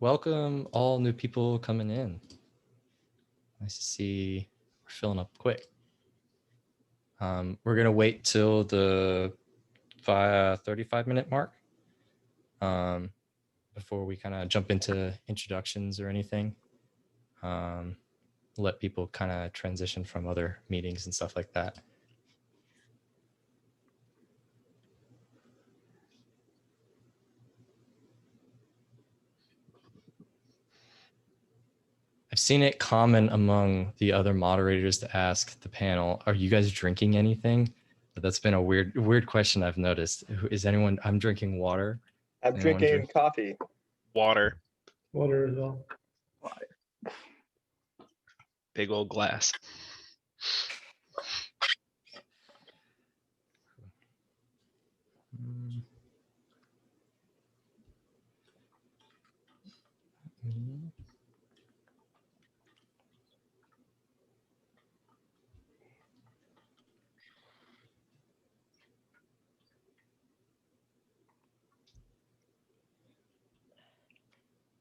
welcome all new people coming in. Nice to see we're filling up quick. We're gonna wait till the 35-minute mark before we kind of jump into introductions or anything. Let people kind of transition from other meetings and stuff like that. I've seen it common among the other moderators to ask the panel, are you guys drinking anything? That's been a weird question I've noticed. Is anyone, I'm drinking water. I'm drinking coffee. Water. Water as well. Water. Big old glass.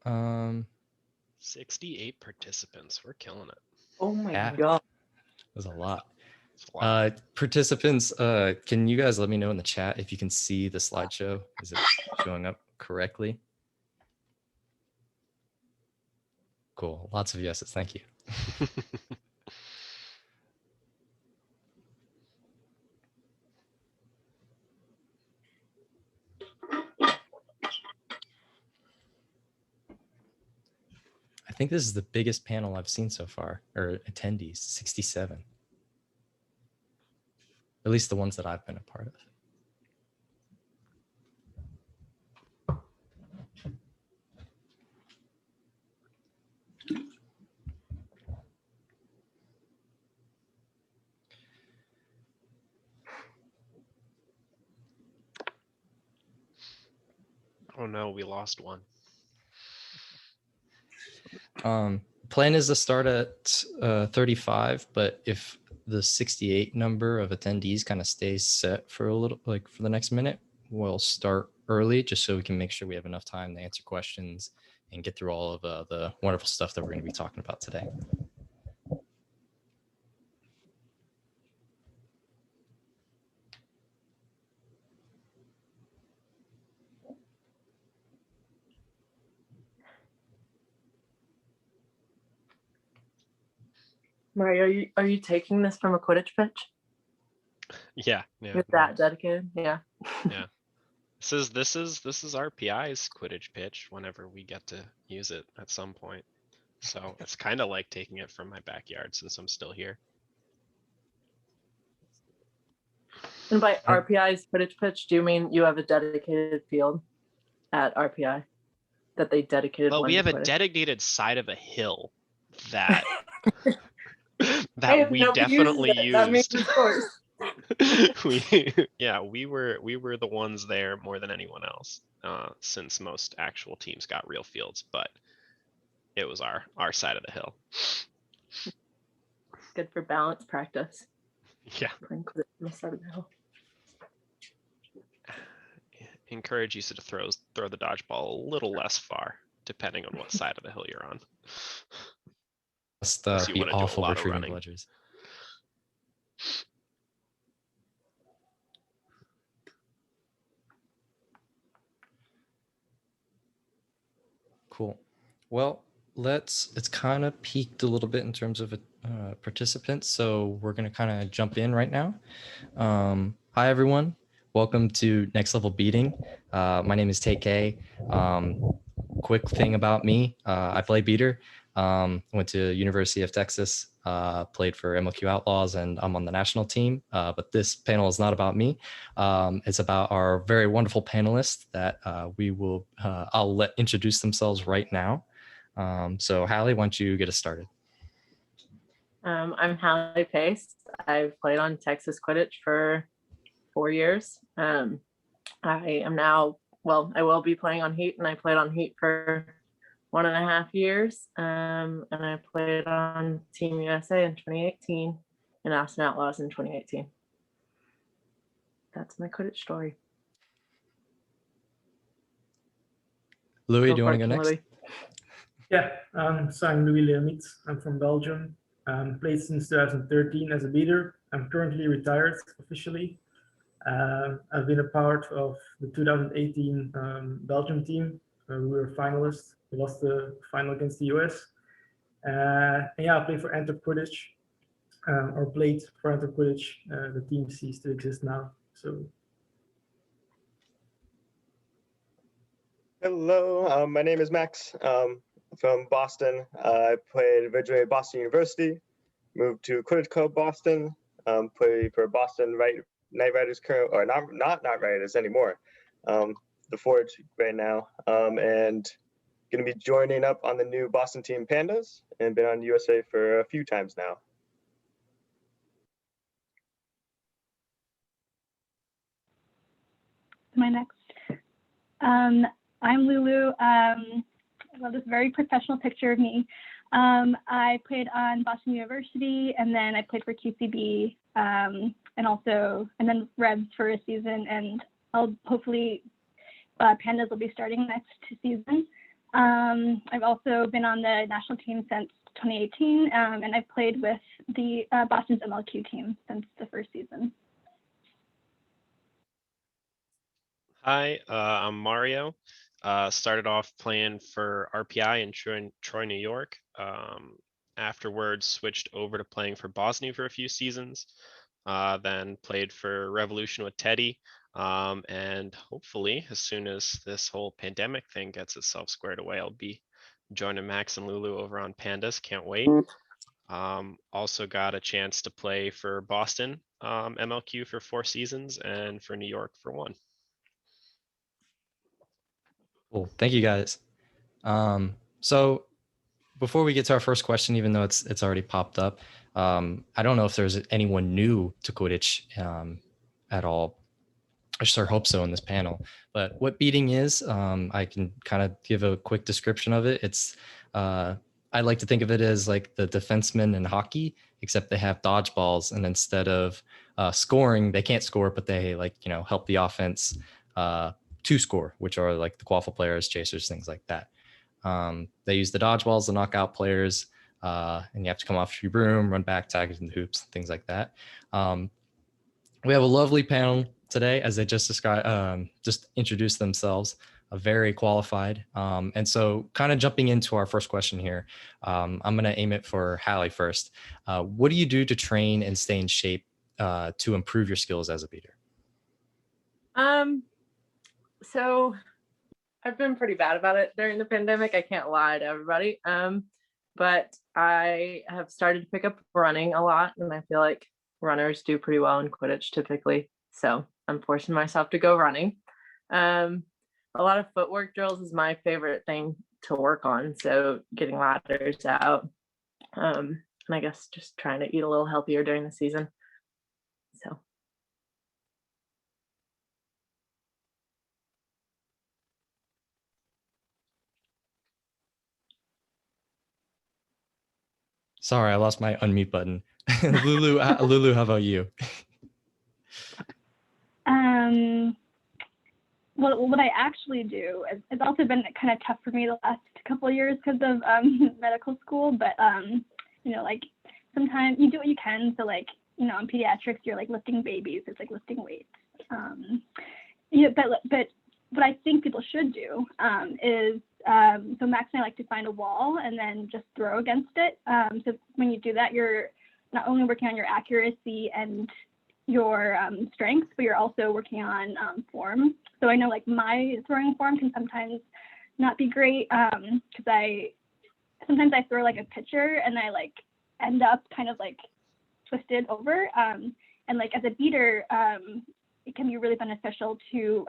Um, 68 participants. We're killing it. Oh my Yeah. god. There's a lot. It's a lot. Participants, can you guys let me know in the chat if you can see the slideshow? Is it showing up correctly? Cool. Lots of yeses. Thank you. I think this is the biggest panel I've seen so far, or attendees, 67. At least the ones that I've been a part of. Oh no, we lost one. Plan is to start at 35, but if the 68 number of attendees kind of stays set for a little, like for the next minute, we'll start early just so we can make sure we have enough time to answer questions and get through all of the wonderful stuff that we're going to be talking about today. Mario, are you taking this from a Quidditch pitch? Yeah. With that dedicated? Yeah. Yeah. This is our PI's Quidditch pitch whenever we get to use it at some point. So it's kind of like taking it from my backyard since I'm still here. And by RPI's Quidditch pitch, do you mean you have a dedicated field at RPI that they dedicated? Well, we have a Quidditch? dedicated side of a hill that that we definitely used. That means of course. we were the ones there more than anyone else, since most actual teams got real fields, but it was our side of the hill. Good for balance practice. Yeah. Playing Quidditch on the side of the hill. Encourage you to throw the dodgeball a little less far, depending on what side of the hill you're on. Must You be wanna do a awful lot of retrieving running. bludgers. Cool. Well, it's kind of peaked a little bit in terms of participants, so we're going to kind of jump in right now. Hi, everyone. Welcome to Next Level Beating. My name is Tay. Quick thing about me, I play beater. Went to University of Texas, played for MLQ Outlaws, and I'm on the national team. But this panel is not about me. It's about our very wonderful panelists that I'll let introduce themselves right now. So Hallie, why don't you get us started? I'm Hallie Pace. I've played on Texas Quidditch for 4 years. I am now, I will be playing on Heat, and I played on Heat for 1.5 years. And I played on Team USA in 2018 and Austin Outlaws in 2018. That's my Quidditch story. Louis, do you want to go next? Louis. So I'm Louis Leomit. I'm from Belgium. Played since 2013 as a beater. I'm currently retired officially. I've been a part of the 2018 Belgium team. We were finalists. We lost the final against the US. And yeah, I played for Antwerp Quidditch, or played for Antwerp Quidditch. The team ceased to exist now. So. Hello, my name is Max. From Boston. I played originally at Boston University, moved to Quidditch Club Boston, play for Boston Knight Riders current, or not Knight Riders anymore. The Forge right now, and going to be joining up on the new Boston team Pandas, and been on USA for a few times now. My next. I'm Lulu. Well, this very professional picture of me. I played on Boston University, and then I played for QCB, and then Revs for a season, and I'll hopefully Pandas will be starting next season. I've also been on the national team since 2018, and I've played with the Boston's MLQ team since the first season. Hi, I'm Mario. Started off playing for RPI in Troy, New York. Afterwards, switched over to playing for Bosnia for a few seasons. Then played for Revolution with Teddy. And hopefully, as soon as this whole pandemic thing gets itself squared away, I'll be joining Max and Lulu over on Pandas. Can't wait. Also got a chance to play for Boston MLQ for 4 seasons and for New York for 1. Cool. Thank you, guys. So before we get to our first question, even though it's already popped up, I don't know if there's anyone new to Quidditch at all. I sure hope so in this panel. But what beating is, I can kind of give a quick description of it. It's I like to think of it as like the defensemen in hockey, except they have dodgeballs, and instead of scoring, they can't score, but they help the offense to score, which are like the Quaffle players, chasers, things like that. They use the dodgeballs to knock out players, and you have to come off your broom, run back, tag it in the hoops, things like that. We have a lovely panel today, as they just described, just introduced themselves, very qualified. And so kind of jumping into our first question here, I'm going to aim it for Hallie first. What do you do to train and stay in shape to improve your skills as a beater? So I've been pretty bad about it during the pandemic. I can't lie to everybody. But I have started to pick up running a lot, and I feel like runners do pretty well in Quidditch typically. So I'm forcing myself to go running. A lot of footwork drills is my favorite thing to work on. So getting ladders out, and I guess just trying to eat a little healthier during the season. So. Sorry, I lost my unmute button. Lulu, how about you? Well, what I actually do is, it's also been kind of tough for me the last couple of years because of medical school, but like sometimes you do what you can. So like, in pediatrics, you're like lifting babies, it's like lifting weights. But what I think people should do is, so Max and I like to find a wall and then just throw against it. So when you do that, you're not only working on your accuracy and your strength, but you're also working on form. So I know like my throwing form can sometimes not be great because sometimes I throw like a pitcher and I like end up kind of like twisted over. And like as a beater, it can be really beneficial to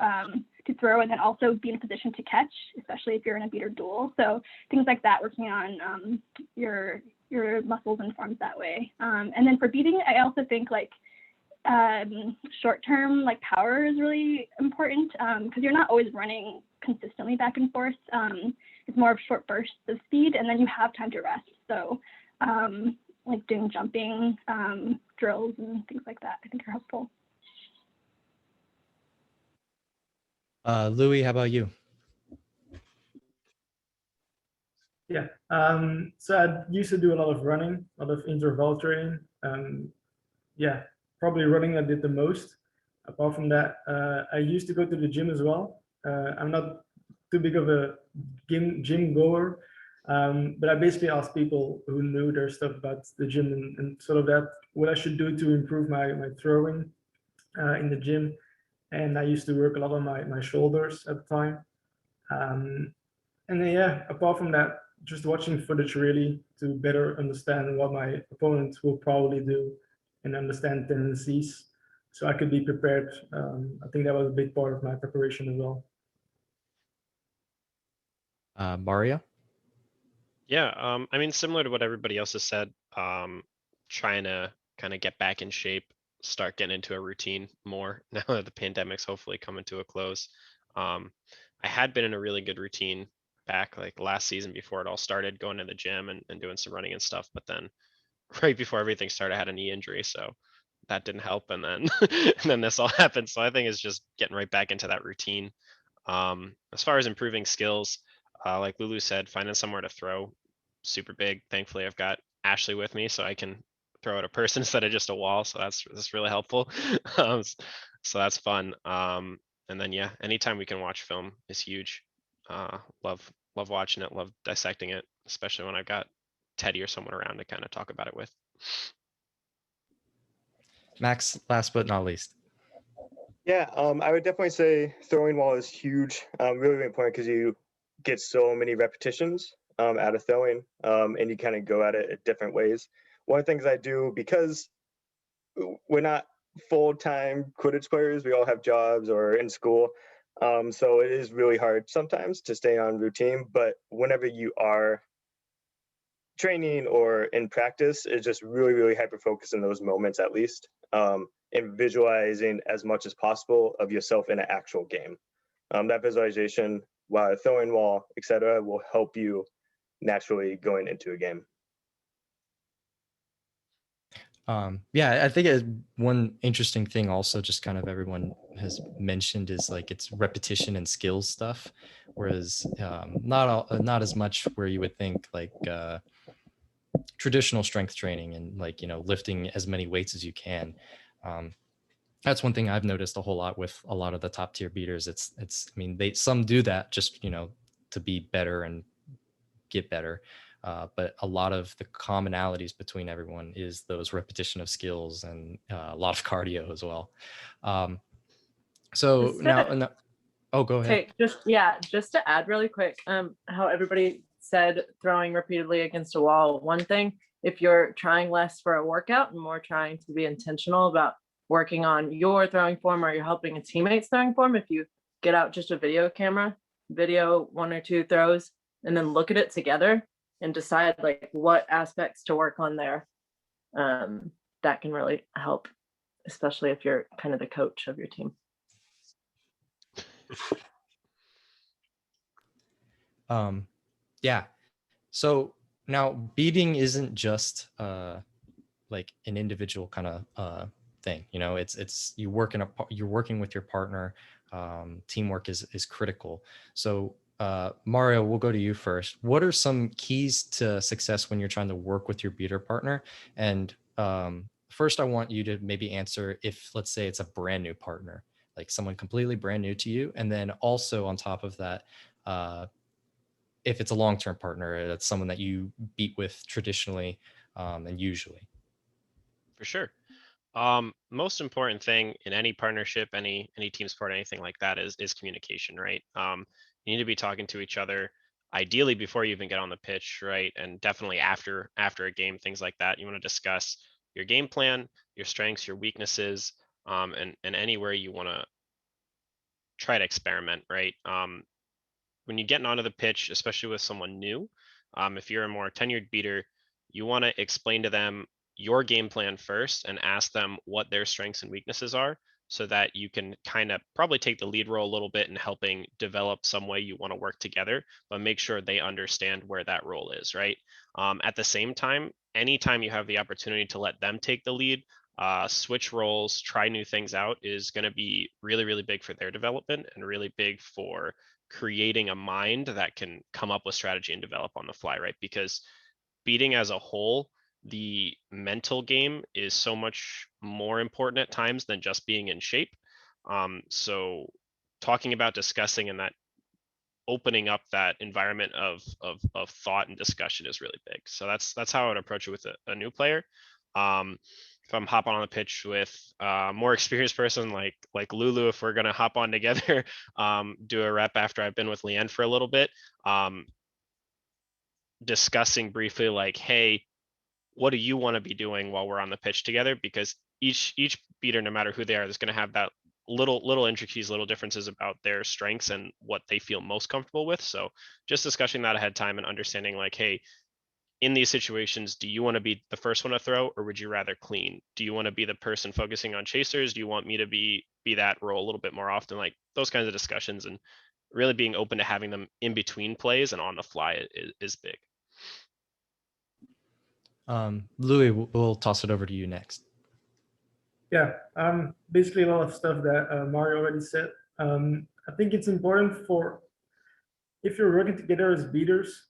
throw and then also be in a position to catch, especially if you're in a beater duel. So things like that, working on your muscles and forms that way. And then for beating, I also think like short-term like power is really important because you're not always running consistently back and forth. It's more of short bursts of speed, and then you have time to rest. So like doing jumping drills and things like that, I think are helpful. Louis, how about you? Yeah. So I used to do a lot of running, a lot of interval training. Yeah, probably running I did the most. Apart from that, I used to go to the gym as well. I'm not too big of a gym goer, but I basically asked people who knew their stuff about the gym and sort of that what I should do to improve my throwing in the gym. And I used to work a lot on my shoulders at the time. And then, yeah, apart from that, just watching footage really to better understand what my opponent will probably do and understand tendencies so I could be prepared. I think that was a big part of my preparation as well. Mario? Yeah, I mean, similar to what everybody else has said, trying to kind of get back in shape, start getting into a routine more now that the pandemic's hopefully coming to a close. I had been in a really good routine back like last season before it all started, going to the gym and doing some running and stuff. But then right before everything started, I had a knee injury, so that didn't help. And then and then this all happened. So I think it's just getting right back into that routine. As far as improving skills, like Lulu said, finding somewhere to throw, super big. Thankfully, I've got Ashley with me, so I can throw at a person instead of just a wall. So that's really helpful. So that's fun. And then yeah, anytime we can watch film is huge. Love watching it, love dissecting it, especially when I've got Teddy or someone around to kind of talk about it with. Max, last but not least. Yeah, I would definitely say throwing wall is huge, really, really important because you get so many repetitions out of throwing, and you kind of go at it in different ways. One of the things I do, because we're not full-time Quidditch players, we all have jobs or in school, so it is really hard sometimes to stay on routine. But whenever you are training or in practice, it's just really, really hyper focused in those moments at least. And visualizing as much as possible of yourself in an actual game. That visualization, while throwing wall, etc., will help you naturally going into a game. Yeah, I think one interesting thing also just kind of everyone has mentioned is like it's repetition and skills stuff, whereas not as much where you would think like traditional strength training and like lifting as many weights as you can. That's one thing I've noticed a whole lot with a lot of the top tier beaters. It's I mean some do that just to be better and get better. But a lot of the commonalities between everyone is those repetition of skills and a lot of cardio as well. So Just now, oh, go ahead. Okay, just to add really quick, how everybody said throwing repeatedly against a wall. One thing, if you're trying less for a workout and more trying to be intentional about working on your throwing form or you're helping a teammate's throwing form, if you get out just a video camera, video 1 or 2 throws, and then look at it together and decide like what aspects to work on there, that can really help, especially if you're kind of the coach of your team. Yeah. So now beating isn't just like an individual kind of thing. It's you're working with your partner. Teamwork is critical. So Mario, we'll go to you first. What are some keys to success when you're trying to work with your beater partner? And first, I want you to maybe answer if, let's say, it's a brand new partner, like someone completely brand new to you, and then also on top of that, if it's a long-term partner, that's someone that you beat with traditionally and usually. For sure. Most important thing in any partnership, any team sport, anything like that is communication, right? You need to be talking to each other, ideally before you even get on the pitch, right? And definitely after a game, things like that. You want to discuss your game plan, your strengths, your weaknesses, and anywhere you want to try to experiment, right? When you're getting onto the pitch, especially with someone new, if you're a more tenured beater, you want to explain to them your game plan first and ask them what their strengths and weaknesses are so that you can kind of probably take the lead role a little bit in helping develop some way you want to work together, but make sure they understand where that role is, right? At the same time, anytime you have the opportunity to let them take the lead, switch roles, try new things out is going to be really, really big for their development and really big for creating a mind that can come up with strategy and develop on the fly, right? Because beating as a whole, the mental game is so much more important at times than just being in shape. So talking about discussing and that opening up that environment of thought and discussion is really big. So that's how I would approach it with a new player. If I'm hopping on the pitch with a more experienced person like Lulu, if we're gonna hop on together, do a rep after I've been with Leanne for a little bit, discussing briefly like, hey, what do you want to be doing while we're on the pitch together? Because each beater, no matter who they are, is going to have that little intricacies, little differences about their strengths and what they feel most comfortable with. So just discussing that ahead of time and understanding like, hey, in these situations, do you want to be the first one to throw, or would you rather clean? Do you want to be the person focusing on chasers? Do you want me to be that role a little bit more often? Like those kinds of discussions, and really being open to having them in between plays and on the fly is big. Louis, we'll toss it over to you next. Yeah, basically a lot of stuff that Mario already said. I think it's important if you're working together as beaters,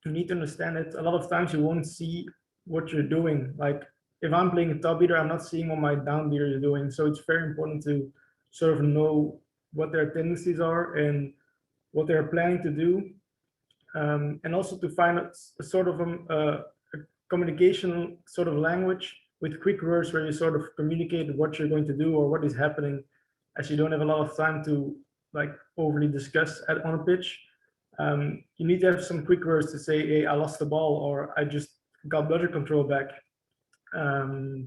you need to understand that a lot of times you won't see what you're doing. Like if I'm playing a top beater, I'm not seeing what my down beater is doing. So it's very important to sort of know what their tendencies are and what they're planning to do. And also to find a sort of a communication sort of language with quick words where you sort of communicate what you're going to do or what is happening, as you don't have a lot of time to like overly discuss on a pitch. You need to have some quick words to say, hey, I lost the ball, or I just got bladder control back. I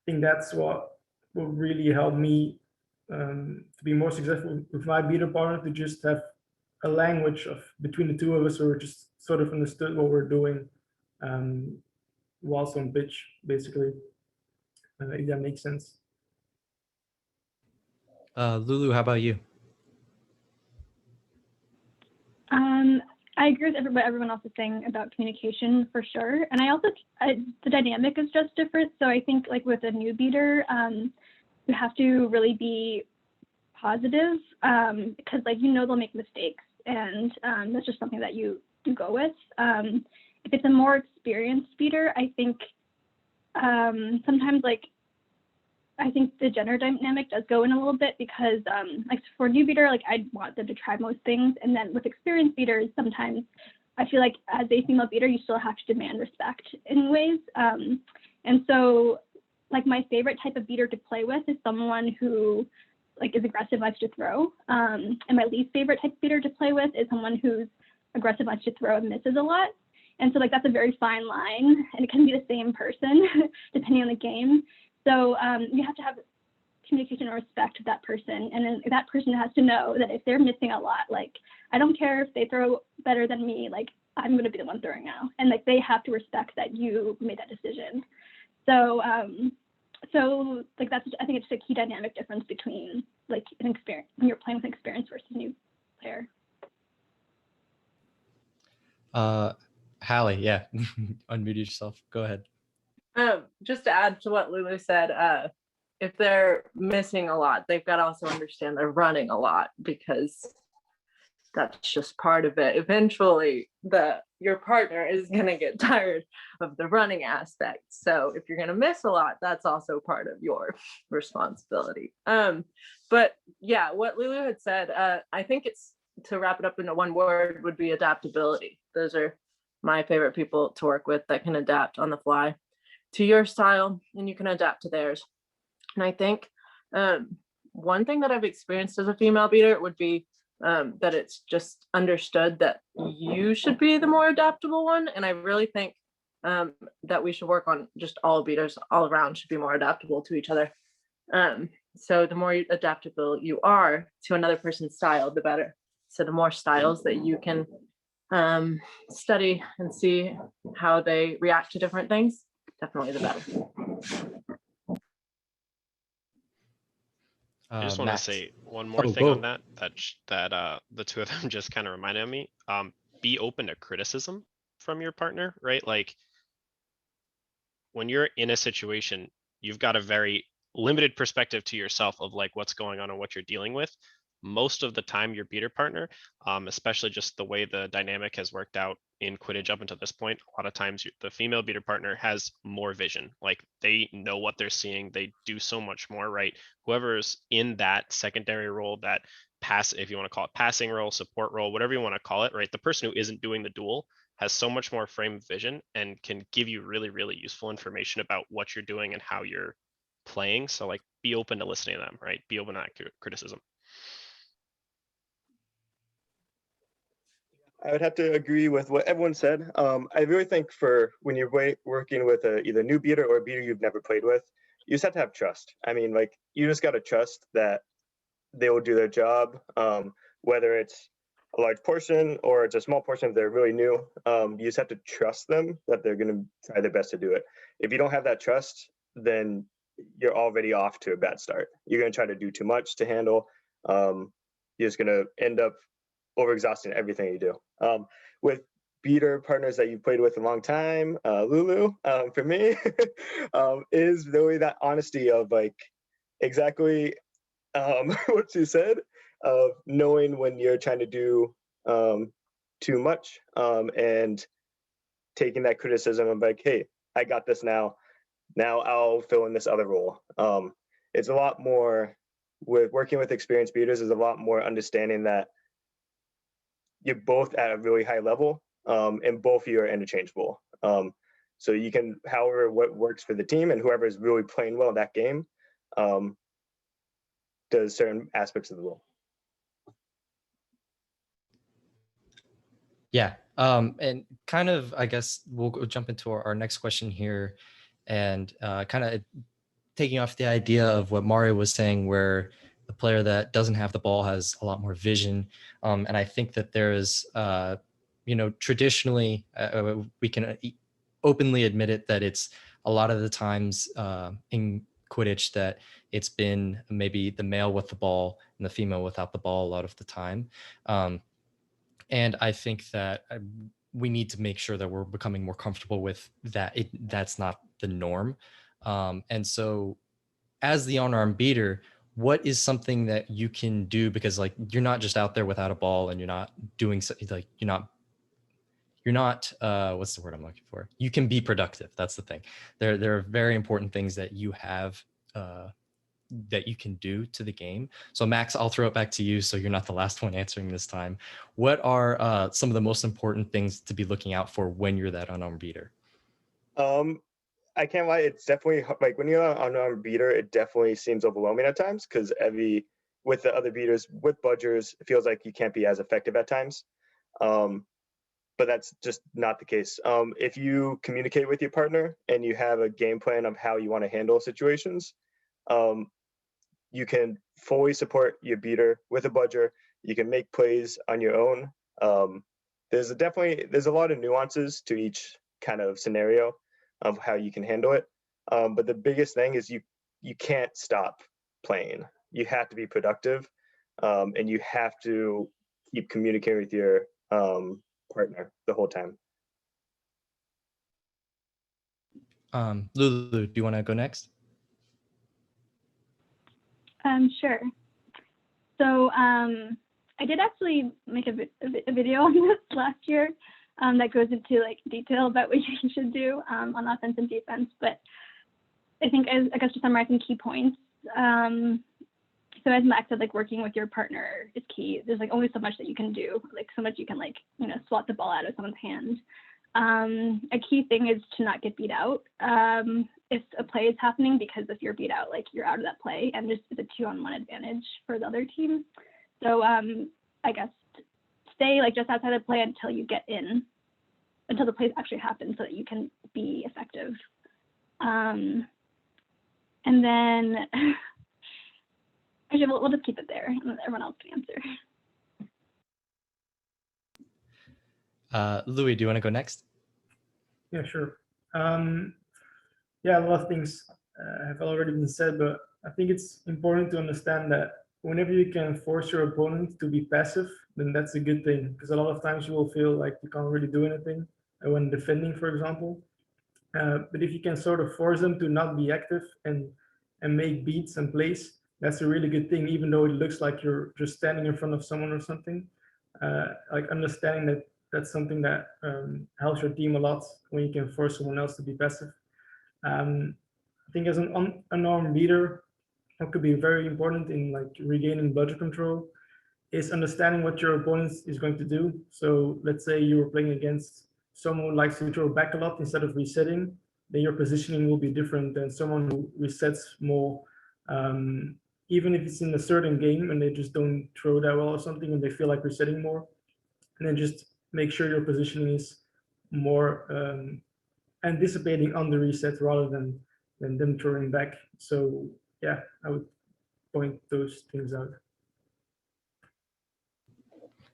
think that's what will really help me to be more successful with my beater partner, to just have a language of between the two of us, or just sort of understood what we're doing whilst on pitch, basically. If that makes sense. Lulu, how about you? I agree with what everyone else is saying about communication for sure. And I also, the dynamic is just different. So I think like with a new beater, you have to really be positive because like, they'll make mistakes, and that's just something that you go with. If it's a more experienced beater, I think sometimes like, I think the gender dynamic does go in a little bit, because like for a new beater, like I'd want them to try most things. And then with experienced beaters, sometimes I feel like as a female beater, you still have to demand respect in ways. And so like my favorite type of beater to play with is someone who like is aggressive, likes to throw. And my least favorite type of beater to play with is someone who's aggressive, likes to throw and misses a lot. And so like that's a very fine line, and it can be the same person depending on the game. So you have to have communication and respect with that person. And then that person has to know that if they're missing a lot, like, I don't care if they throw better than me, like, I'm going to be the one throwing now. And like, they have to respect that you made that decision. So, like, that's, I think it's a key dynamic difference between like an experience, when you're playing with an experienced versus a new player. Hallie, yeah, unmute yourself. Go ahead. Just to add to what Lulu said, if they're missing a lot, they've got to also understand they're running a lot, because that's just part of it. Eventually, your partner is going to get tired of the running aspect. So if you're going to miss a lot, that's also part of your responsibility. But yeah, what Lulu had said, I think it's, to wrap it up into one word, would be adaptability. Those are my favorite people to work with that can adapt on the fly to your style, and you can adapt to theirs. And I think one thing that I've experienced as a female beater would be that it's just understood that you should be the more adaptable one. And I really think that we should work on just all beaters all around should be more adaptable to each other. So the more adaptable you are to another person's style, the better. So the more styles that you can study and see how they react to different things, definitely the better. I just want to Max. say one more thing on that the two of them just kind of reminded me. Be open to criticism from your partner, right? Like when you're in a situation, you've got a very limited perspective to yourself of like what's going on and what you're dealing with. most of the time your beater partner, especially just the way the dynamic has worked out in Quidditch up until this point, a lot of times the female beater partner has more vision. Like they know what they're seeing. They do so much more, right? Whoever's in that secondary role, that pass, if you want to call it passing role, support role, whatever you want to call it, right? The person who isn't doing the duel has so much more frame of vision and can give you really, really useful information about what you're doing and how you're playing. So like be open to listening to them, right? Be open to that criticism. I would have to agree with what everyone said. I really think for when you're working with either new beater or a beater you've never played with, you just have to have trust. I mean, like you just got to trust that they will do their job, whether it's a large portion or it's a small portion if they're really new. You just have to trust them that they're going to try their best to do it. If you don't have that trust, then you're already off to a bad start. You're going to try to do too much to handle. You're just going to end up overexhausting everything you do. With beater partners that you've played with a long time, Lulu, for me, is really that honesty of like exactly what you said, of knowing when you're trying to do too much, and taking that criticism of like, hey, I got this now. Now I'll fill in this other role. It's a lot more with working with experienced beaters. Is a lot more understanding that you're both at a really high level, and both of you are interchangeable. So you can, however, what works for the team and whoever is really playing well that game, does certain aspects of the role. Yeah. And kind of, I guess we'll go jump into our next question here, and kind of taking off the idea of what Mario was saying, where the player that doesn't have the ball has a lot more vision. And I think that there's, traditionally, we can openly admit it, that it's a lot of the times in Quidditch that it's been maybe the male with the ball and the female without the ball a lot of the time. And I think that we need to make sure that we're becoming more comfortable with that. That's not the norm. And so as the unarmed beater, what is something that you can do? Because like, you're not just out there without a ball and you're not doing like, you're not what's the word I'm looking for? You can be productive. That's the thing. There are very important things that you have that you can do to the game. So Max, I'll throw it back to you so you're not the last one answering this time. What are some of the most important things to be looking out for when you're that unarmed beater? I can't lie, it's definitely like when you're an unarmed beater, it definitely seems overwhelming at times, because with the other beaters, with budgers, it feels like you can't be as effective at times. But that's just not the case. If you communicate with your partner and you have a game plan of how you want to handle situations, you can fully support your beater with a budger. You can make plays on your own. There's a lot of nuances to each kind of scenario of how you can handle it. But the biggest thing is you can't stop playing. You have to be productive, and you have to keep communicating with your partner the whole time. Lulu, do you want to go next? Sure. So I did actually make a video on this last year that goes into like detail about what you should do on offense and defense. But I think, I guess, to summarize some key points. So as Max said, like working with your partner is key. There's like only so much that you can do, like so much you can like, swat the ball out of someone's hand. A key thing is to not get beat out if a play is happening, because if you're beat out, like you're out of that play, and there's a 2-on-1 advantage for the other team. So I guess stay like just outside the play until you get in, until the plays actually happen, so that you can be effective. And then actually we'll just keep it there, and everyone else can answer. Louis, do you want to go next? Yeah, sure. Yeah, a lot of things have already been said, but I think it's important to understand that whenever you can force your opponent to be passive, then that's a good thing, because a lot of times you will feel like you can't really do anything when defending, for example. But if you can sort of force them to not be active and make beats and plays, that's a really good thing, even though it looks like you're just standing in front of someone or something. Like understanding that that's something that helps your team a lot when you can force someone else to be passive. I think as an unarmed leader, what could be very important in like regaining budget control is understanding what your opponent is going to do. So let's say you were playing against someone who likes to throw back a lot instead of resetting, then your positioning will be different than someone who resets more. Even if it's in a certain game and they just don't throw that well or something and they feel like resetting more, and then just make sure your positioning is more anticipating on the reset rather than them throwing back. So yeah, I would point those things out.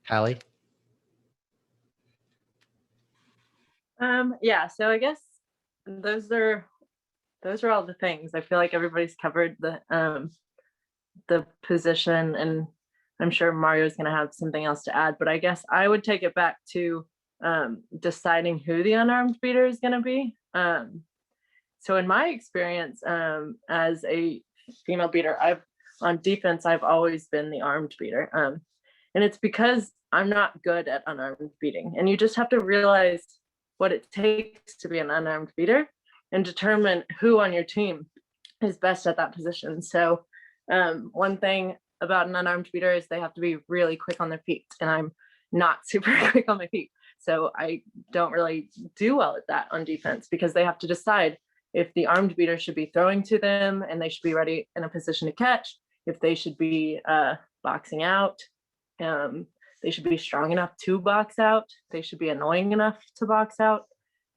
Hallie? Yeah, so I guess those are all the things. I feel like everybody's covered the position, and I'm sure Mario's gonna have something else to add, but I guess I would take it back to deciding who the unarmed beater is gonna be. So in my experience, as a female beater, on defense, I've always been the armed beater. And it's because I'm not good at unarmed beating. And you just have to realize what it takes to be an unarmed beater and determine who on your team is best at that position. So one thing about an unarmed beater is they have to be really quick on their feet. And I'm not super quick on my feet. So I don't really do well at that on defense because they have to decide if the armed beater should be throwing to them and they should be ready in a position to catch, if they should be boxing out, they should be strong enough to box out, they should be annoying enough to box out.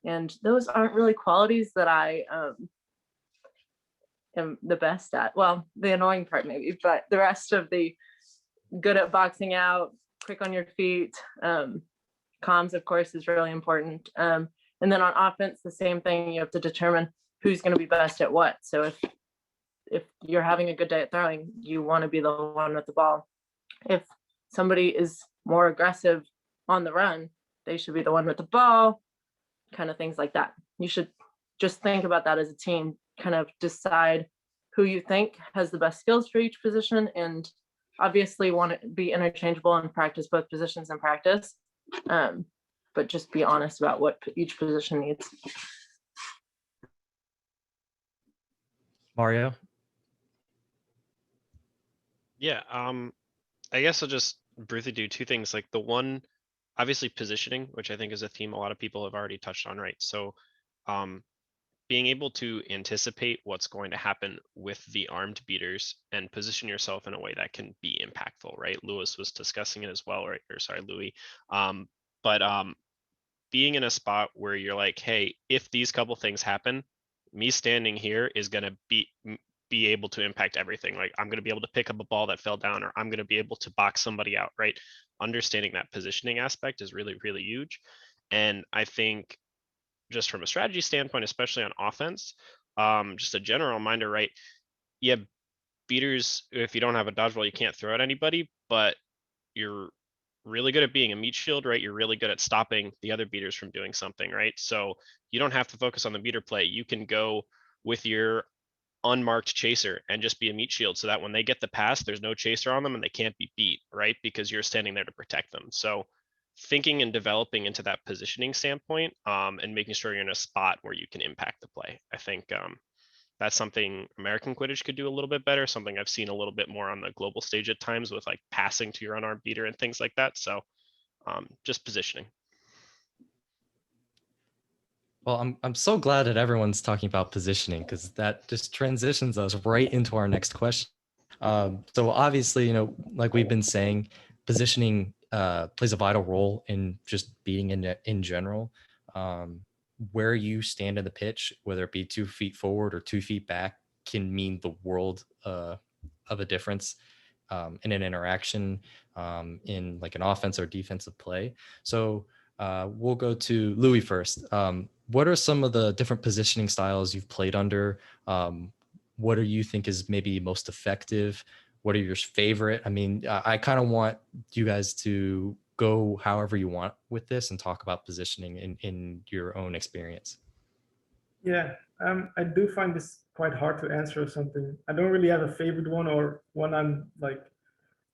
And those aren't really qualities that I am the best at. Well, the annoying part maybe, but the rest of the good at boxing out, quick on your feet, comms, of course, is really important. And then on offense, the same thing, you have to determine who's going to be best at what. So if you're having a good day at throwing, you want to be the one with the ball. If somebody is more aggressive on the run, they should be the one with the ball, kind of things like that. You should just think about that as a team, kind of decide who you think has the best skills for each position, and obviously want to be interchangeable and practice both positions in practice. But just be honest about what each position needs. Mario? Yeah, I guess I'll just briefly do two things. Like the one, obviously positioning, which I think is a theme a lot of people have already touched on, right? So being able to anticipate what's going to happen with the armed beaters and position yourself in a way that can be impactful, right? Lewis was discussing it as well, right? Or sorry, Louis. But being in a spot where you're like, hey, if these couple things happen, me standing here is going to be able to impact everything. Like I'm going to be able to pick up a ball that fell down, or I'm going to be able to box somebody out, right? Understanding that positioning aspect is really, really huge. And I think just from a strategy standpoint, especially on offense, just a general reminder, right? Yeah, beaters, if you don't have a dodgeball, you can't throw at anybody, but you're really good at being a meat shield, right? You're really good at stopping the other beaters from doing something, right? So you don't have to focus on the beater play. You can go with your unmarked chaser and just be a meat shield so that when they get the pass, there's no chaser on them and they can't be beat, right? Because you're standing there to protect them. So thinking and developing into that positioning standpoint, and making sure you're in a spot where you can impact the play. I think that's something American Quidditch could do a little bit better, something I've seen a little bit more on the global stage at times with like passing to your unarmed beater and things like that. So just positioning. Well, I'm so glad that everyone's talking about positioning, because that just transitions us right into our next question. So obviously, you know, like we've been saying, positioning plays a vital role in just beating in general. Where you stand in the pitch, whether it be 2 feet forward or 2 feet back, can mean the world of a difference in an interaction, in like an offense or defensive play. So we'll go to Louis first. What are some of the different positioning styles you've played under? What do you think is maybe most effective? What are your favorite? I mean, I kind of want you guys to go however you want with this and talk about positioning in your own experience. Yeah, I do find this quite hard to answer or something. I don't really have a favorite one or one I'm like.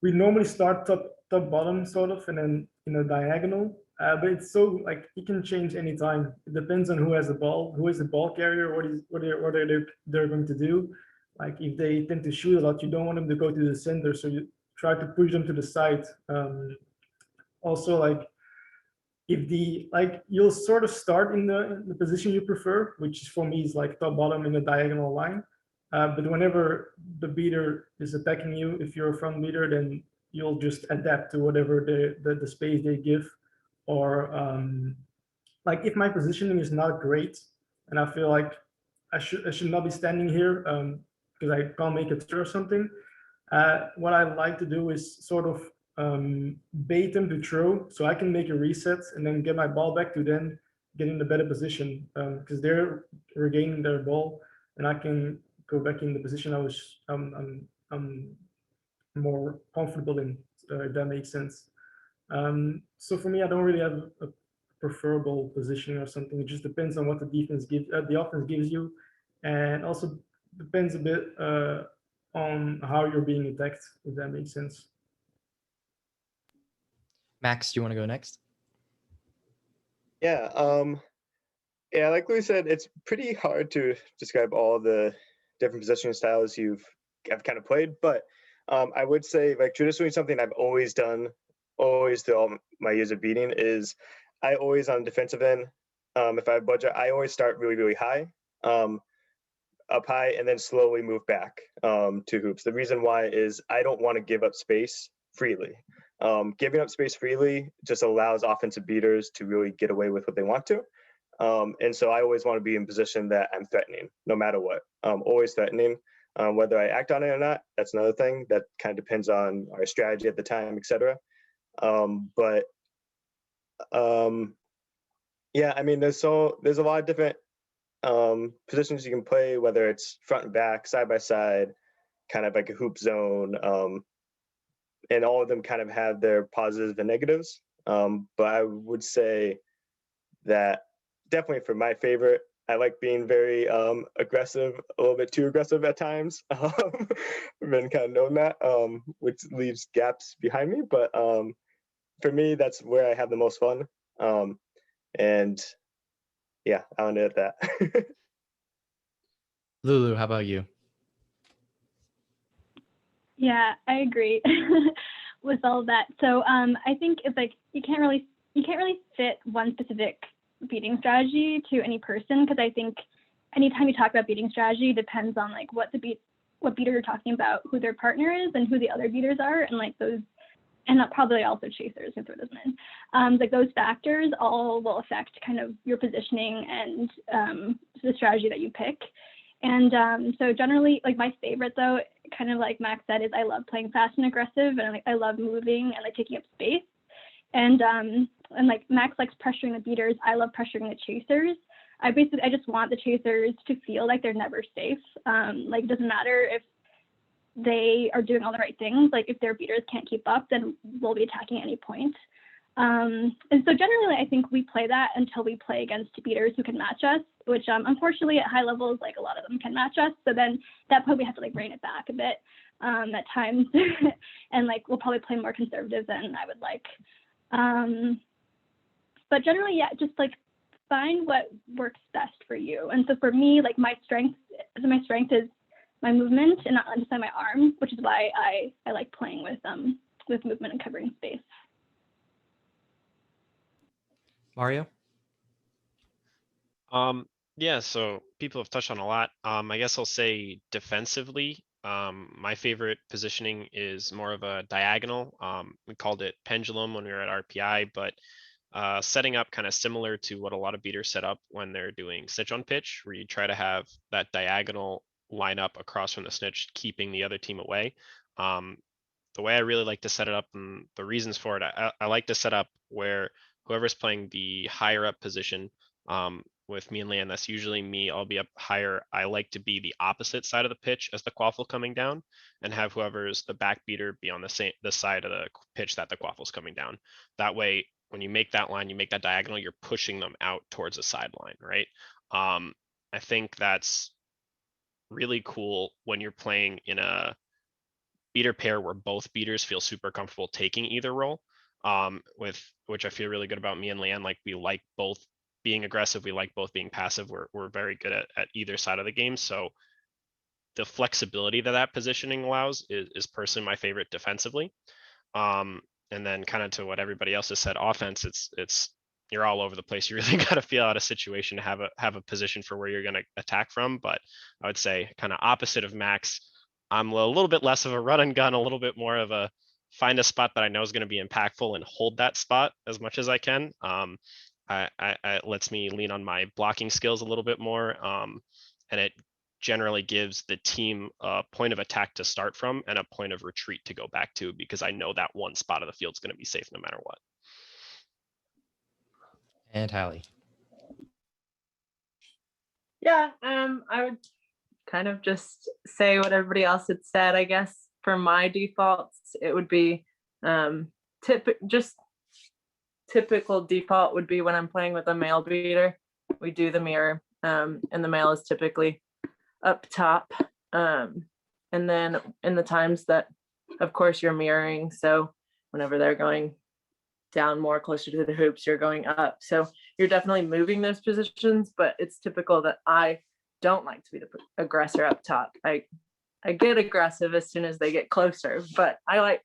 We normally start top bottom sort of, and then diagonal. But it's so like it can change anytime. It depends on who has the ball, who is the ball carrier, what are they're going to do. Like if they tend to shoot a lot, you don't want them to go to the center, so you try to push them to the side. Also, like if the like you'll sort of start in the position you prefer, which for me is like top bottom in a diagonal line. But whenever the beater is attacking you, if you're a front beater, then you'll just adapt to whatever the space they give. Or like if my positioning is not great and I feel like I should not be standing here because I can't make a throw or something, what I like to do is sort of bait them to throw so I can make a reset and then get my ball back to then get in a better position because they're regaining their ball and I can go back in the position I'm more comfortable in, if that makes sense. So for me, I don't really have a preferable positioning or something. It just depends on what the offense gives you, and also depends a bit on how you're being attacked, if that makes sense. Max, do you want to go next? Yeah. Yeah, like Louis said, it's pretty hard to describe all the different positioning styles I've kind of played, but I would say like traditionally something I've always done, always through all my years of beating is I always on defensive end, if I have budget, I always start really, really high, up high, and then slowly move back to hoops. The reason why is I don't want to give up space freely. Giving up space freely just allows offensive beaters to really get away with what they want to. And so I always want to be in position that I'm threatening, no matter what. Always threatening. Whether I act on it or not, that's another thing. That kind of depends on our strategy at the time, etc. But yeah, I mean, there's a lot of different positions you can play, whether it's front and back, side by side, kind of like a hoop zone, and all of them kind of have their positives and negatives. But I would say that definitely for my favorite, I like being very aggressive, a little bit too aggressive at times. I've been kind of known that, which leaves gaps behind me. But for me, that's where I have the most fun. And yeah, I'll end it at that. Lulu, how about you? Yeah, I agree with all of that. So I think it's like you can't really fit one specific beating strategy to any person, because I think anytime you talk about beating strategy depends on like what beater you're talking about, who their partner is, and who the other beaters are, and like those, and probably also chasers and throw those in. Like those factors all will affect kind of your positioning and the strategy that you pick. And so generally, like my favorite though, kind of like Max said, is I love playing fast and aggressive, and like I love moving and like taking up space. And like Max likes pressuring the beaters, I love pressuring the chasers. I just want the chasers to feel like they're never safe. Like it doesn't matter if they are doing all the right things. Like if their beaters can't keep up, then we'll be attacking at any point. And so generally, I think we play that until we play against beaters who can match us, which unfortunately at high levels, like a lot of them can match us. So then that point we have to like rein it back a bit at times, and like we'll probably play more conservative than I would like. But generally, yeah, just like find what works best for you. And so for me, like my strength is my movement and not just on my arm, which is why I like playing with movement and covering space. Mario? Yeah, so people have touched on a lot. I guess I'll say defensively, my favorite positioning is more of a diagonal. We called it pendulum when we were at RPI, but setting up kind of similar to what a lot of beaters set up when they're doing snitch on pitch, where you try to have that diagonal line up across from the snitch, keeping the other team away. The way I really like to set it up and the reasons for it, I like to set up where whoever's playing the higher up position, with me and Leanne, that's usually me. I'll be up higher. I like to be the opposite side of the pitch as the quaffle coming down, and have whoever's the back beater be on the side of the pitch that the quaffle's coming down. That way, when you make that line, you make that diagonal, you're pushing them out towards the sideline, right? I think that's really cool when you're playing in a beater pair where both beaters feel super comfortable taking either role. With which I feel really good about me and Leanne. Like we like both being aggressive, we like both being passive. We're very good at either side of the game. So the flexibility that that positioning allows is personally my favorite defensively. And then kind of to what everybody else has said, offense, it's you're all over the place. You really got to feel out a situation to have a position for where you're going to attack from. But I would say kind of opposite of Max, I'm a little bit less of a run and gun, a little bit more of a find a spot that I know is going to be impactful and hold that spot as much as I can. It lets me lean on my blocking skills a little bit more. And it generally gives the team a point of attack to start from and a point of retreat to go back to, because I know that one spot of the field is going to be safe no matter what. And Hallie. Yeah, I would kind of just say what everybody else had said. I guess for my defaults, it would be typical default would be when I'm playing with a male beater, we do the mirror, and the male is typically up top. And then in the times that, of course, you're mirroring, so whenever they're going down more closer to the hoops, you're going up. So you're definitely moving those positions, but it's typical that I don't like to be the aggressor up top. I get aggressive as soon as they get closer, but I like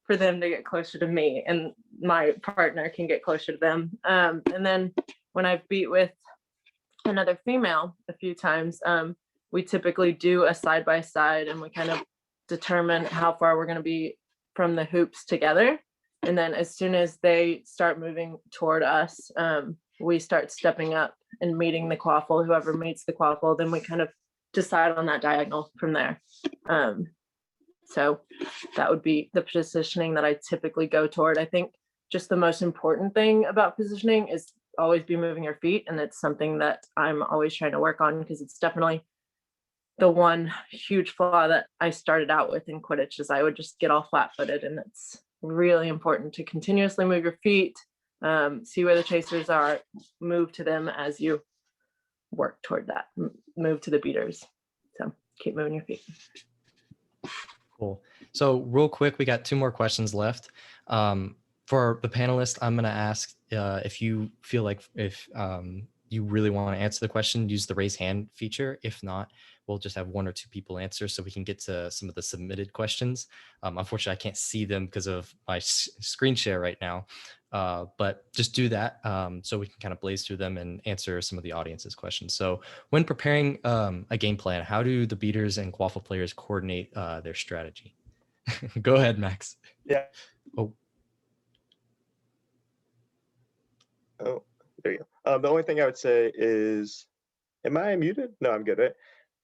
for them to get closer to me and my partner can get closer to them. And then when I've beat with another female a few times, we typically do a side-by-side and we kind of determine how far we're going to be from the hoops together. And then as soon as they start moving toward us, we start stepping up and meeting the quaffle. Whoever meets the quaffle, then we kind of decide on that diagonal from there. So that would be the positioning that I typically go toward. I think just the most important thing about positioning is always be moving your feet. And it's something that I'm always trying to work on, because it's definitely the one huge flaw that I started out with in Quidditch is I would just get all flat-footed, and it's really important to continuously move your feet, see where the chasers are, move to them as you work toward that, move to the beaters. So keep moving your feet. Cool. So real quick, we got 2 more questions left. For the panelists, I'm going to ask if you feel like if you really want to answer the question, use the raise hand feature. If not, we'll just have 1 or 2 people answer so we can get to some of the submitted questions. Unfortunately, I can't see them because of my screen share right now, but just do that so we can kind of blaze through them and answer some of the audience's questions. So when preparing a game plan, how do the beaters and Quaffle players coordinate their strategy? Go ahead, Max. Yeah. Oh, there you go. The only thing I would say is, am I muted? No, I'm good, right?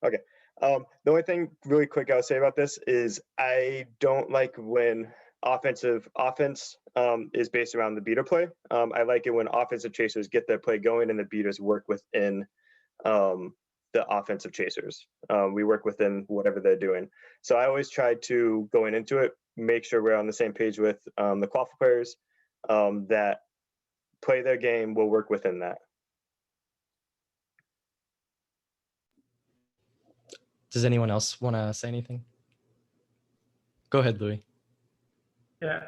Okay. The only thing really quick I would say about this is I don't like when offense is based around the beater play. I like it when offensive chasers get their play going and the beaters work within the offensive chasers. We work within whatever they're doing. So I always try to, going into it, make sure we're on the same page with the Quaffle players that play their game, will work within that. does anyone else want to say anything? Go ahead, Louis. Yeah,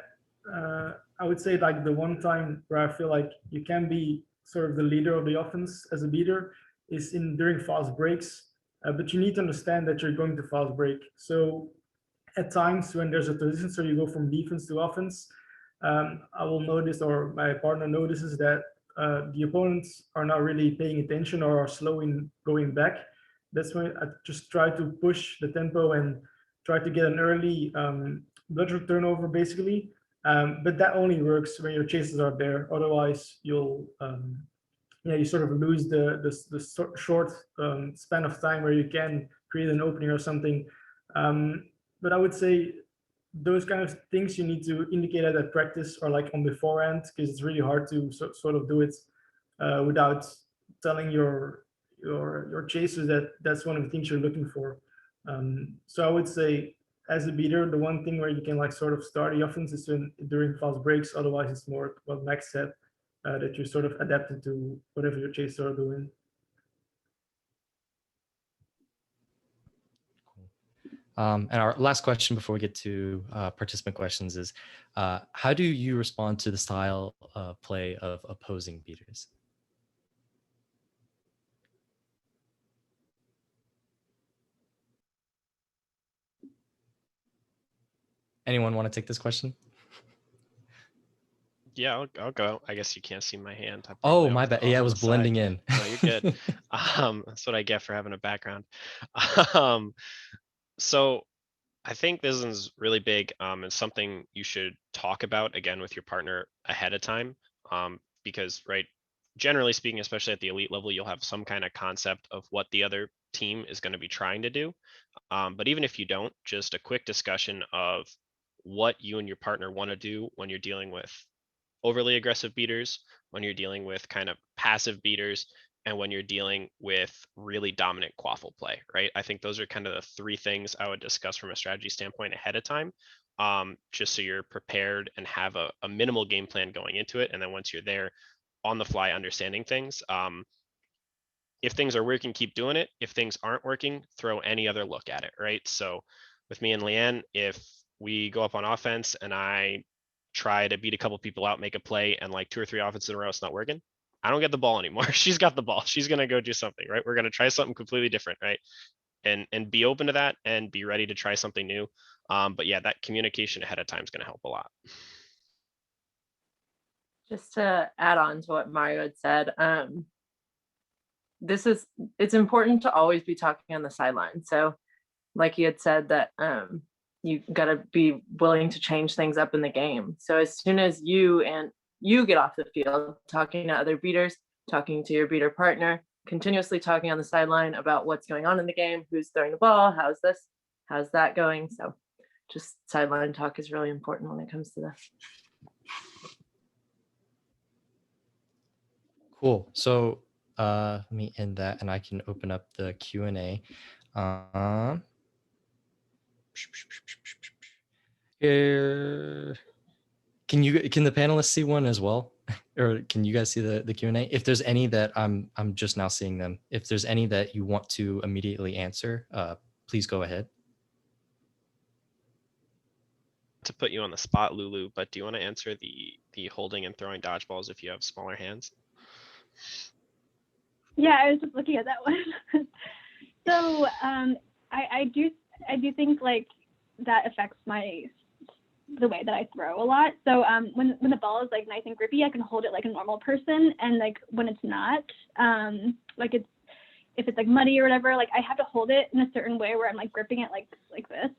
I would say like the one time where I feel like you can be sort of the leader of the offense as a beater is during fast breaks, but you need to understand that you're going to fast break. So at times when there's a transition, so you go from defense to offense, I will notice, or my partner notices, that the opponents are not really paying attention or are slow in going back. That's when I just try to push the tempo and try to get an early bludger turnover, basically. But that only works when your chases are there. Otherwise, you'll you sort of lose the short span of time where you can create an opening or something. But I would say those kind of things you need to indicate at practice or like on the forehand, because it's really hard to sort of do it without telling your chasers that that's one of the things you're looking for. So I would say, as a beater, the one thing where you can like sort of start the offense is during fast breaks. Otherwise, it's more what Max said, that you're sort of adapted to whatever your chasers are doing. And our last question before we get to participant questions is, how do you respond to the style of play of opposing beaters? Anyone want to take this question? Yeah, I'll go. I guess you can't see my hand. I Oh, probably my off bad. off Yeah, it on was the side. blending in. No, you're good. That's what I get for having a background. Um, so I think this is really big, and something you should talk about again with your partner ahead of time. Because right, generally speaking, especially at the elite level, you'll have some kind of concept of what the other team is going to be trying to do. But even if you don't, just a quick discussion of what you and your partner want to do when you're dealing with overly aggressive beaters, when you're dealing with kind of passive beaters, and when you're dealing with really dominant quaffle play, right? I think those are kind of the three things I would discuss from a strategy standpoint ahead of time, just so you're prepared and have a minimal game plan going into it. And then once you're there, on the fly understanding things. If things are working, keep doing it. If things aren't working, throw any other look at it, right? So with me and Leanne, if we go up on offense and I try to beat a couple people out, make a play, and like 2 or 3 offenses in a row, it's not working, I don't get the ball anymore. She's got the ball. She's gonna go do something, right? We're gonna try something completely different, right? And be open to that and be ready to try something new. But yeah, that communication ahead of time is gonna help a lot. Just to add on to what Mario had said, it's important to always be talking on the sideline. So like he had said that you got to be willing to change things up in the game. So as soon as you get off the field, talking to other beaters, talking to your beater partner, continuously talking on the sideline about what's going on in the game, who's throwing the ball, how's this, how's that going. So just sideline talk is really important when it comes to this. Cool. So let me end that and I can open up the Q&A. Here. Can the panelists see one as well? Or can you guys see the Q&A? If there's any that I'm just now seeing them. If there's any that you want to immediately answer, please go ahead. To put you on the spot, Lulu, but do you want to answer the holding and throwing dodgeballs if you have smaller hands? Yeah, I was just looking at that one. So I do think like that affects the way that I throw a lot. So when the ball is like nice and grippy, I can hold it like a normal person, and like when it's not, like if it's like muddy or whatever, like I have to hold it in a certain way where I'm like gripping it like this.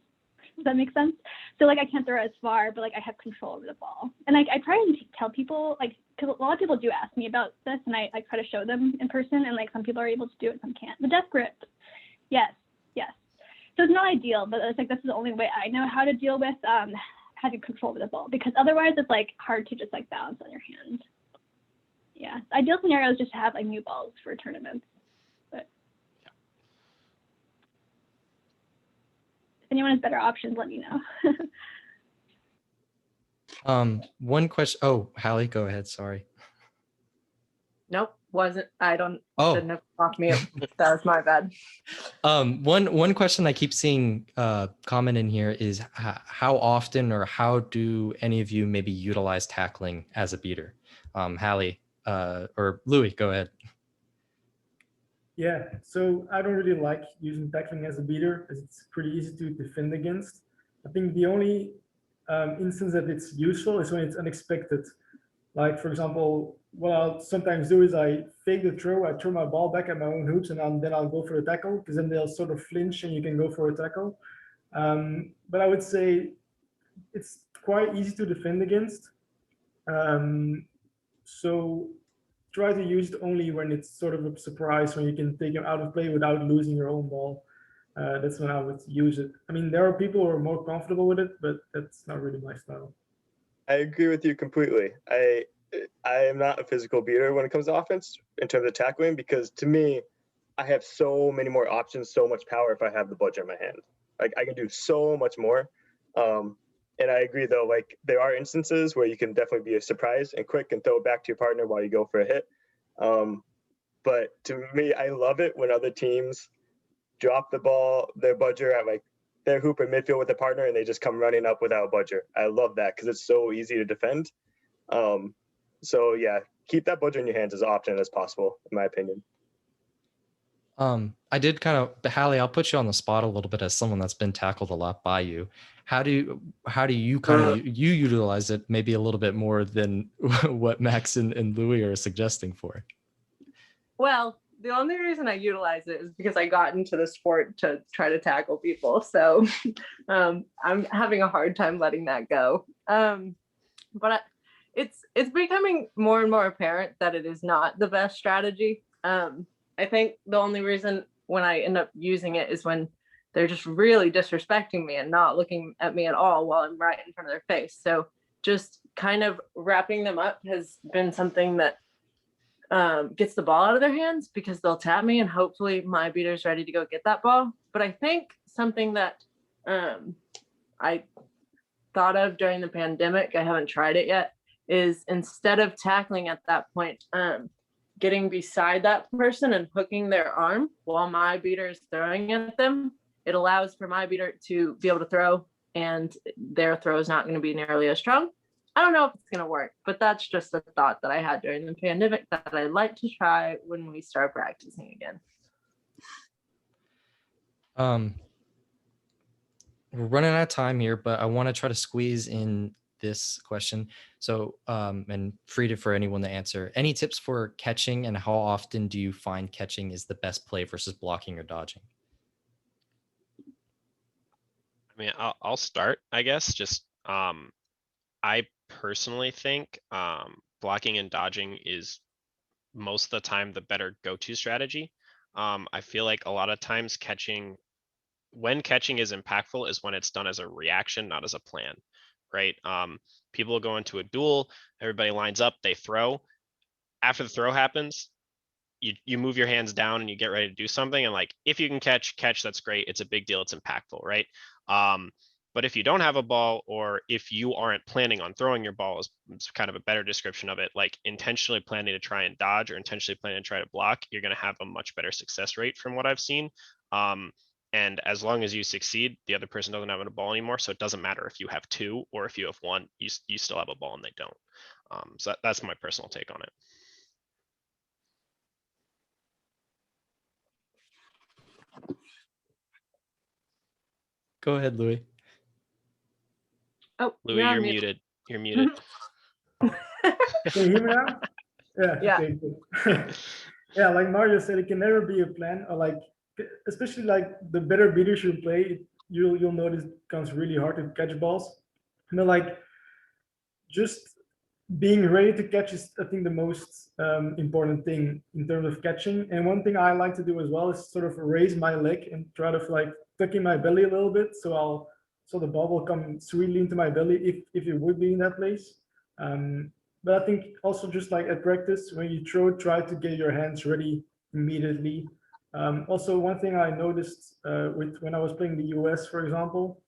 Does that make sense? So like I can't throw it as far, but like I have control over the ball. And like I try and tell people, like, because a lot of people do ask me about this, and I try to show them in person, and like some people are able to do it, some can't. The death grip, yes. So it's not ideal, but it's like this is the only way I know how to deal with having control over the ball, because otherwise it's like hard to just like balance on your hand. Yeah, ideal scenario is just to have like new balls for tournaments. But if anyone has better options, let me know. One question. Oh, Hallie, go ahead. Sorry. Nope, wasn't. I don't. Oh. Shouldn't have off mute. That was my bad. One question I keep seeing comment in here is how often or how do any of you maybe utilize tackling as a beater? Hallie or Louis, go ahead. Yeah, so I don't really like using tackling as a beater because it's pretty easy to defend against. I think the only instance that it's useful is when it's unexpected. Like, for example, what I'll sometimes do is I fake the throw, I throw my ball back at my own hoops, and then I'll go for the tackle, because then they'll sort of flinch and you can go for a tackle. But I would say it's quite easy to defend against. So try to use it only when it's sort of a surprise, when you can take them out of play without losing your own ball. That's when I would use it. I mean, there are people who are more comfortable with it, but that's not really my style. I agree with you completely. I am not a physical beater when it comes to offense in terms of tackling, because to me, I have so many more options, so much power if I have the bludger in my hand. Like I can do so much more. And I agree though, like there are instances where you can definitely be a surprise and quick and throw it back to your partner while you go for a hit. But to me, I love it when other teams drop the ball, their bludger at like their hoop in midfield with a partner and they just come running up without a budger. I love that because it's so easy to defend. So yeah, keep that budger in your hands as often as possible, in my opinion. I did kind of, Hallie, I'll put you on the spot a little bit as someone that's been tackled a lot by you. How do you kind of you utilize it maybe a little bit more than what Max and Louis are suggesting for? Well, the only reason I utilize it is because I got into the sport to try to tackle people. So I'm having a hard time letting that go. But it's becoming more and more apparent that it is not the best strategy. I think the only reason when I end up using it is when they're just really disrespecting me and not looking at me at all while I'm right in front of their face. So just kind of wrapping them up has been something that gets the ball out of their hands, because they'll tap me and hopefully my beater's ready to go get that ball. But I think something that I thought of during the pandemic, I haven't tried it yet, is instead of tackling at that point, getting beside that person and hooking their arm while my beater is throwing at them. It allows for my beater to be able to throw, and their throw is not going to be nearly as strong. I don't know if it's going to work, but that's just a thought that I had during the pandemic that I'd like to try when we start practicing again. We're running out of time here, but I want to try to squeeze in this question. So, and free to for anyone to answer. Any tips for catching, and how often do you find catching is the best play versus blocking or dodging? I mean, I'll start, I guess. Just I personally think blocking and dodging is most of the time the better go-to strategy. I feel like a lot of times when catching is impactful is when it's done as a reaction, not as a plan, right? People go into a duel, everybody lines up, they throw. After the throw happens, you move your hands down and you get ready to do something. And like, if you can catch, that's great. It's a big deal. It's impactful, right? But if you don't have a ball, or if you aren't planning on throwing your ball, is kind of a better description of it, like intentionally planning to try and dodge or intentionally planning to try to block, you're going to have a much better success rate from what I've seen. And as long as you succeed, the other person doesn't have a ball anymore. So it doesn't matter if you have two or if you have one, you still have a ball and they don't. So that's my personal take on it. Go ahead, Louis. Oh, Louis, you're muted. You're muted. Can you hear me now? Yeah. Yeah. Okay, cool. Yeah, like Mario said, it can never be a plan, or like, especially like the better beaters you play, you'll notice it becomes really hard to catch balls. You know, like just being ready to catch is, I think, the most important thing in terms of catching. And one thing I like to do as well is sort of raise my leg and try to like tuck in my belly a little bit, so the ball will come sweetly into my belly if it would be in that place. But I think also, just like at practice, when you throw, try to get your hands ready immediately. Also, one thing I noticed when I was playing the US, for example,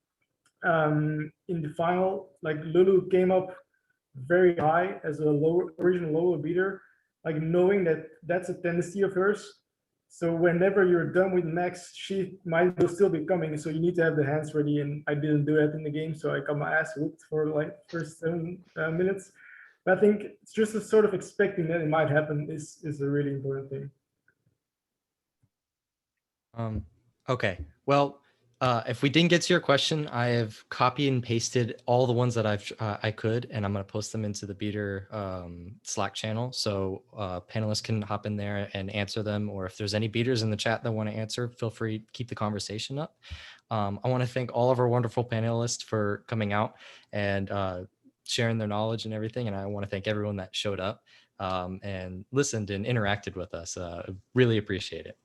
in the final, like Lulu came up very high as a original lower beater, like knowing that that's a tendency of hers. So whenever you're done with Max, she might still be coming. So you need to have the hands ready, and I didn't do that in the game, so I got my ass whooped for like first 7 minutes. But I think it's just a sort of expecting that it might happen is a really important thing. Okay. Well, if we didn't get to your question, I have copied and pasted all the ones that I could, and I'm going to post them into the Beater Slack channel, so panelists can hop in there and answer them. Or if there's any beaters in the chat that want to answer, feel free to keep the conversation up. I want to thank all of our wonderful panelists for coming out and sharing their knowledge and everything. And I want to thank everyone that showed up and listened and interacted with us. Really appreciate it.